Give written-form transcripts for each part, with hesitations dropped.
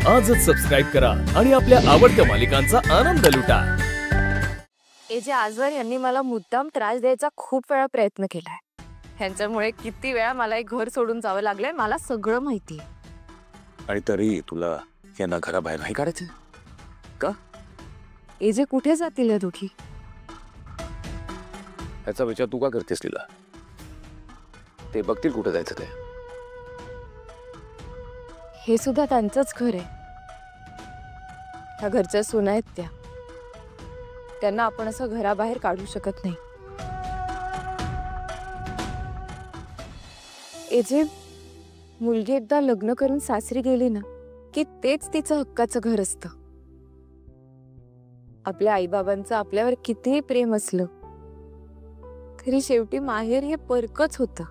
आजच सबस्क्राईब करा आणि आपल्या आवडत्या मालिकांचा आनंद लुटा। जे आजवर यांनी मला मुद्दाम त्रास द्यायचा खूप वेळा प्रयत्न केलाय। ह्यांच्यामुळे किती वेळा मला एक घर सोडून जावं लागलंय, मला सगळं माहिती आहे। आणि तरी तुला यांना घराबाहेर नाही काढायचं का? जे कुठे जातील या दोघी? याचा विचार तू का करतेस लीला? ते बघतील कुठे जायचं ते। हे सुद्धा त्यांचंच घर आहे। ह्या घरच्या सुना आहेत त्या, त्यांना आपण असं घराबाहेर काढू शकत नाही। जे मुलगी एकदा लग्न करून सासरी गेली ना की तेच तिचं हक्काचं घर असतं। आपल्या आईबाबांचं आपल्यावर कितीही प्रेम असलं तरी शेवटी माहेर हे परकच होतं।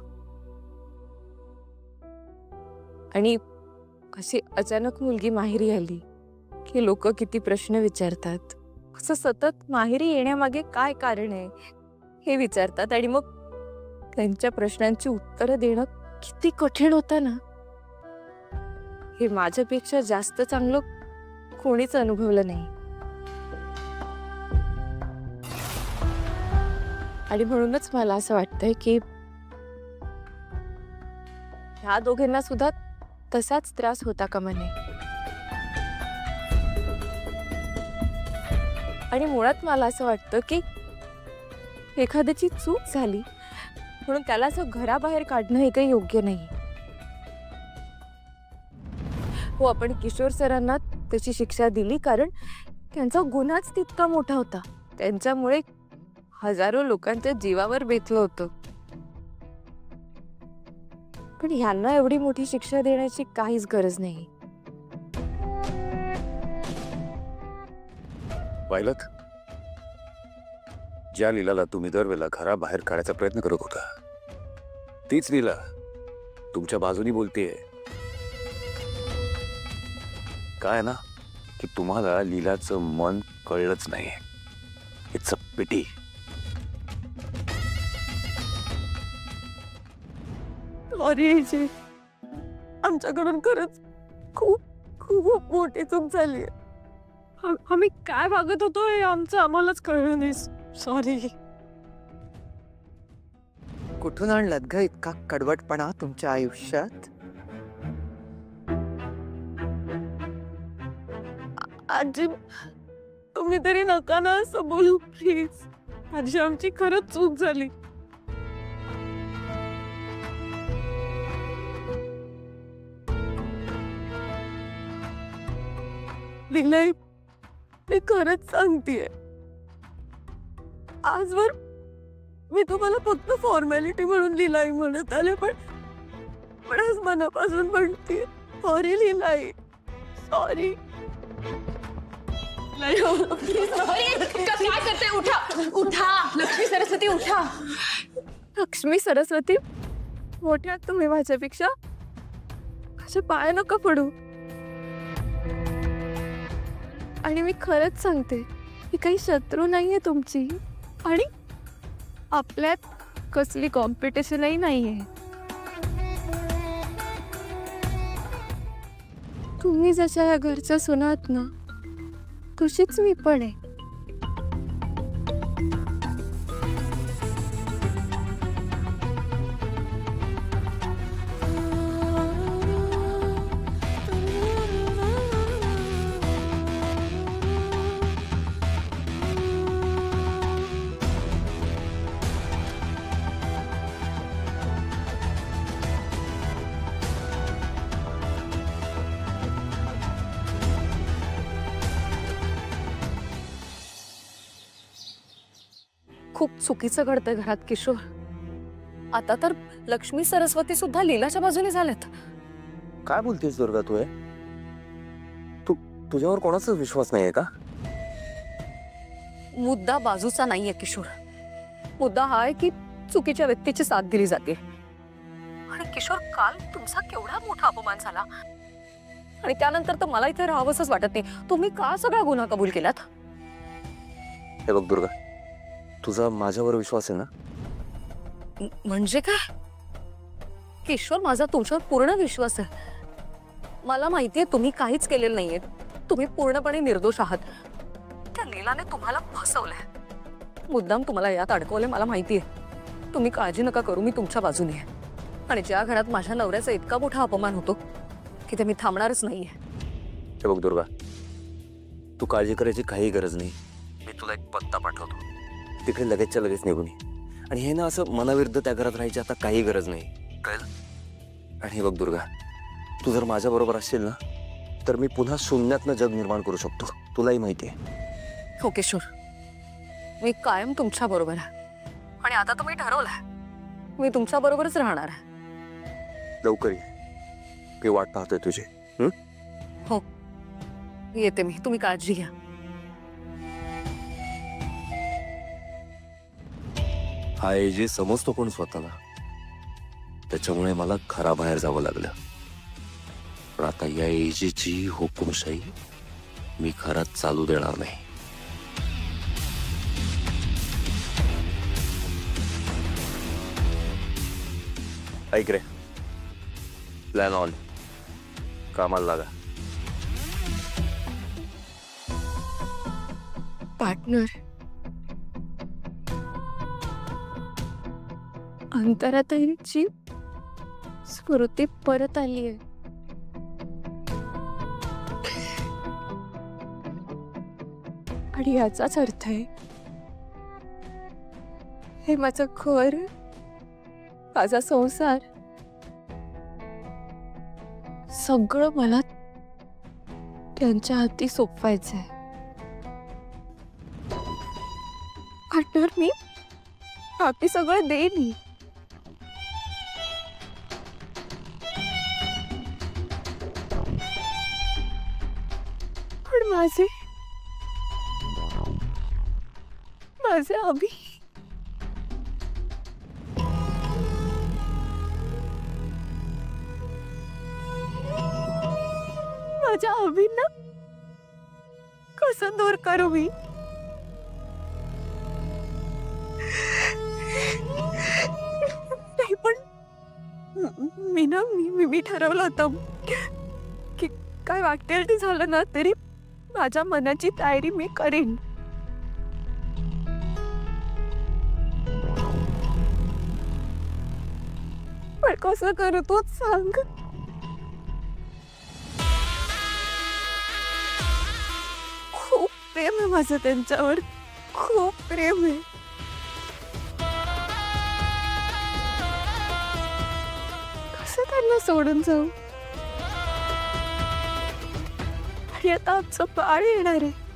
आणि अशी अचानक मुलगी माहेरी आली की लोक किती प्रश्न विचारतात। असं सतत माहेरी येण्यामागे काय कारण आहे हे विचारतात आणि मग त्यांच्या प्रश्नांची उत्तरं देणं किती कठीण होतं ना, हे माझ्यापेक्षा जास्त चांगलं कोणीच अनुभवलं नाही। आणि म्हणूनच मला असं वाटतंय की ह्या दोघांना सुद्धा तसाच त्रास होता कामा नये। आणि मुळात मला असं वाटतं की एखाद्याची चूक झाली म्हणून त्याला असं घराबाहेर काढणं हे काही योग्य नाही। हो, आपण किशोर सरांना तशी शिक्षा दिली कारण त्यांचा गुन्हाच तितका मोठा होता। त्यांच्यामुळे हजारो लोकांच्या जीवावर बेतलं होतं। पण ह्यांना एवढी मोठी शिक्षा देण्याची काहीच गरज नाही। पाहिलत, ज्या लीलाला तुम्ही दरवेळेला घराबाहेर काढायचा प्रयत्न करत होता तीच लीला तुमच्या बाजूनी बोलतेय। काय ना की तुम्हाला लीलाचं मन कळलंच नाही। It's a pity. सॉरी जे, आमच्याकडून खरंच खूप खूप मोठी चूक झाली। आम्ही काय वागत होतो हे आमचं आम्हालाच कळलं नाही। सॉरी। कुठून आणलात ग इतका कडवटपणा तुमच्या आयुष्यात? आजी, तुम्ही तरी नका ना असं बोलू प्लीज। आजी, आमची खरंच चूक झाली। लीलाई, मी खरंच सांगतेय, आजवर मी तुम्हाला फक्त फॉर्मॅलिटी म्हणून लीलाई म्हणत आले, पण आज मनापासून म्हणते सॉरी लीलाई, सॉरी। काय करते? उठा उठा लक्ष्मी सरस्वती, उठा। लक्ष्मी सरस्वती, मोठ्या तुम्ही माझ्यापेक्षा, माझ्या पाया नका पडू। आणि मी खरंच सांगते, ही काही शत्रू नाहीये तुमची आणि आपल्यात कसली कॉम्पिटिशनही नाहीये। तुम्ही जशा या घरच्या सुना आहात ना तशीच मी पण आहे। खूप चुकीचं घडतंय घरात किशोर। आता तर लक्ष्मी सरस्वती सुद्धा लीलाच्या बाजूने झालेत। काय बोलतेस दुर्गा तू? तुझ्यावर कोणाचा विश्वास नाहीये का? मुद्दा बाजूचा नाहीये किशोर, मुद्दा हा आहे की चुकीच्या व्यक्तीची साथ दिली जाते। आणि किशोर, काल तुमचा केवढा मोठा अपमान झाला आणि त्यानंतर तर मला इथे राहावंसच वाटत नाही। तुम्ही का सगळा गुन्हा कबूल केलात? हे बघ दुर्गा, तुझा माझ्यावर विश्वास आहे ना? म्हणजे काय किशोर, माझा तुमच्यावर पूर्ण विश्वास आहे। मला माहितीये तुम्ही काहीच केलेलं नाहीये. तुम्ही पूर्णपणे निर्दोष आहात. त्या नीलाने तुम्हाला फसवलंय. मुद्दाम तुम्हाला यात अडकवलंय मला माहितीये. तुम्ही काळजी नका करू, मी तुमच्या बाजूने आहे. आणि ज्या घरात माझ्या नवऱ्याचा इतका मोठा अपमान होतो की ते मी थांबणारच नाहीये. हे बघ दुर्गा, तू काळजी करायची काही गरज नाही. मी तुला एक पत्ता पाठवतो, तिकडे लगेचच्या लगेच निघून ये. आणि हे ना असं मनाविरुद्ध त्या घरात राहायची आता काही गरज नाही, कळलं? आणि हे बघ दुर्गा, तू जर माझ्या बरोबर असशील ना तर मी पुन्हा शून्यातनं जग निर्माण करू शकतो. तुलाही माहिती आहे. हो किशोर, मी कायम तुमच्या बरोबर आहे. आणि आता तुम्ही ठरवलंय मी तुमच्या बरोबरच राहणार आहे. लवकर ये, मी वाट पाहतोय तुझी. हो येते मी, तुम्ही काळजी घ्या. हा एजे समजतो पण स्वतःला, त्याच्यामुळे मला घराबाहेर जावं लागलं. पण आता या एजेची हुकुमशाही मी घरात चालू देणार नाही. ऐक रे, प्लॅन ऑन, कामाला लागा. पार्टनर, अंतराताईंची स्मृती परत आली आहे. आणि याचाच अर्थ आहे हे माझं घर, माझा संसार सगळं मला त्यांच्या हाती सोपवायचंय. पार्टनर, मी बाकी सगळं देईन. पण माझे अभि, माझ्या अभिना कसं दूर करू मी? नाही पण मी ठरवलं होतं की काय वाटेल ते झालं ना तरी माझ्या मनाची तयारी मी करेन. पण कसं करू तूच सांग. खूप प्रेम आहे माझं त्यांच्यावर, खूप प्रेम आहे. कसं त्यांना सोडून जाऊ? आणि आता आमचं बाळ येणार आहे.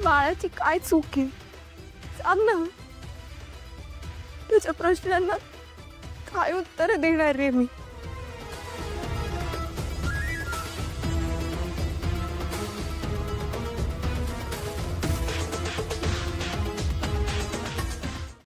बाळाची काय चूक आहे सांग ना. त्याच्या प्रश्नांना काय उत्तर देणार रे मी?